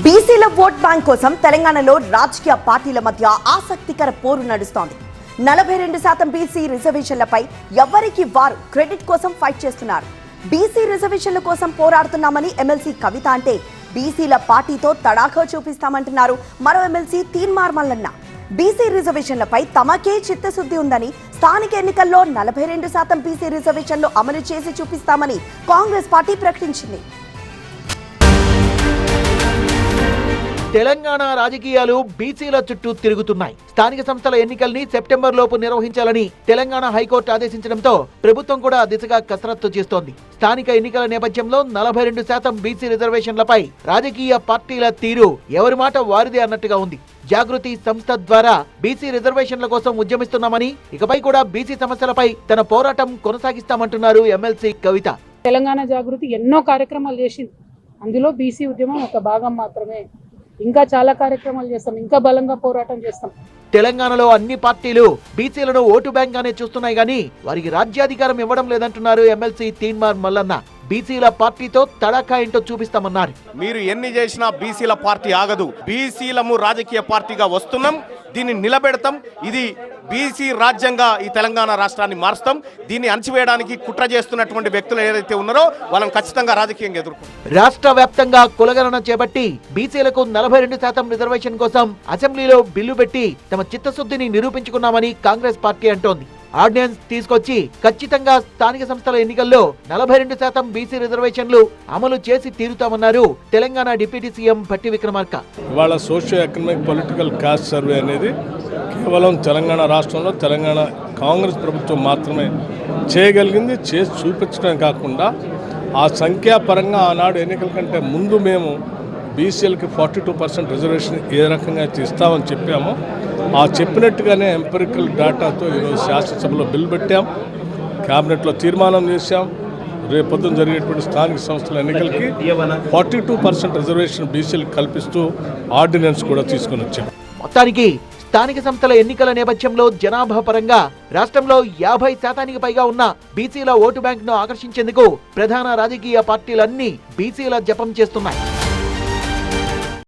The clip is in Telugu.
బీసీల ఓట్ బ్యాంక్ కోసం తెలంగాణలో రాజకీయ పార్టీల మధ్య ఆసక్తికర పోరు నడుస్తోంది. 42% బీసీ రిజర్వేషన్లపై ఎవరికి వారు క్రెడిట్ కోసం ఫైట్ చేస్తున్నారు. బీసీ రిజర్వేషన్ల కోసం పోరాడుతున్నామని ఎమ్మెల్సీ కవిత అంటే బీసీల పార్టీతో తడాఖా చూపిస్తామంటున్నారు మరో ఎమ్మెల్సీ తీన్మార్ మల్లన్న. బీసీ రిజర్వేషన్లపై తమకే చిత్తశుద్ధి ఉందని, స్థానిక ఎన్నికల్లో 42% బీసీ రిజర్వేషన్లు అమలు చేసి చూపిస్తామని కాంగ్రెస్ పార్టీ ప్రకటించింది. తెలంగాణ రాజకీయాలు బీసీల చుట్టూ తిరుగుతున్నాయి. స్థానిక సంస్థల ఎన్నికల్ని సెప్టెంబర్ లోపు నిర్వహించాలని తెలంగాణ హైకోర్టు ఆదేశించడంతో ప్రభుత్వం కూడా దిశగా కసరత్తు చేస్తోంది. స్థానిక ఎన్నికల నేపథ్యంలో 42% బీసీ రిజర్వేషన్లపై రాజకీయ పార్టీల తీరు ఎవరి మాట వారిదే అన్నట్టుగా ఉంది. జాగృతి సంస్థ ద్వారా బీసీ రిజర్వేషన్ల కోసం ఉద్యమిస్తున్నామని, ఇకపై కూడా బీసీ సమస్యలపై తన పోరాటం కొనసాగిస్తామంటున్నారు ఎమ్మెల్సీ కవిత. తెలంగాణ జాగృతి ఎన్నో కార్యక్రమాలు చేసింది. అందులో బీసీ ఉద్యమం ఒక భాగం మాత్రమే. ఇంకా చాలా కార్యక్రమాలు చేస్తాం, ఇంకా బలంగా పోరాటం చేస్తాం. తెలంగాణలో అన్ని పార్టీలు బీసీలను ఓటు బ్యాంక్ గానే చూస్తున్నాయి గానీ వారికి రాజ్యాధికారం ఇవ్వడం లేదంటున్నారు ఎమ్మెల్సీ తీన్మార్ మల్లన్న. బీసీల పార్టీతో తడాఖా ఏంటో చూపిస్తామన్నారు. మీరు ఎన్ని చేసినా బీసీల పార్టీ ఆగదు. బీసీలము రాజకీయ పార్టీగా వస్తున్నాం, దీన్ని నిలబెడతాం. ఇది బీసీ రాజ్యంగా ఈ తెలంగాణ రాష్ట్రాన్ని మారుస్తాం. దీన్ని అణచివేయడానికి కుట్ర చేస్తున్నటువంటి వ్యక్తులు ఏదైతే ఉన్నారో వాళ్ళని ఖచ్చితంగా రాజకీయంగా ఎదుర్కొంటాం. రాష్ట్ర వ్యాప్తంగా కులగణన చేపట్టి బీసీలకు 42% రిజర్వేషన్ కోసం అసెంబ్లీలో బిల్లు పెట్టి తమ చిత్తశుద్ధిని నిరూపించుకున్నామని కాంగ్రెస్ పార్టీ అంటోంది. ఆర్డినెన్స్ తీసుకొచ్చి ఖచ్చితంగా స్థానిక సంస్థల ఎన్నికల్లో 42% బీసీ రిజర్వేషన్లు అమలు చేసి తీరుతామన్నారు తెలంగాణ డిప్యూటీ సీఎం భట్టి విక్రమార్క. ఇవాళ socio economic political caste survey అనేది కేవలం తెలంగాణ రాష్ట్రంలో తెలంగాణ కాంగ్రెస్ ప్రభుత్వం మాత్రమే చేయగలిగింది. చేసి చూపించడం కాకుండా ఆ సంఖ్యాపరంగా ఆనాడు ఎన్నికల కంటే ముందు మేము బీసీలకి 42% రిజర్వేషన్ ఏ రకంగా ఇస్తామని చెప్పామో ఆ చెప్పినట్టుగానే ఎంపెరికల్ డేటాతో ఈరోజు శాసనసభలో బిల్ పెట్టాం, క్యాబినెట్లో తీర్మానం చేశాం. రేపొద్దున జరిగేటువంటి స్థానిక సంస్థల ఎన్నికలకి 42% రిజర్వేషన్ బీసీలకు కల్పిస్తూ ఆర్డినెన్స్ కూడా తీసుకొని వచ్చాం. మొత్తానికి స్థానిక సంస్థల ఎన్నికల నేపథ్యంలో జనాభా పరంగా రాష్ట్రంలో 50% పైగా ఉన్న బీసీల ఓటు బ్యాంక్ ను ఆకర్షించేందుకు ప్రధాన రాజకీయ పార్టీలన్నీ బీసీల జపం చేస్తున్నాయి.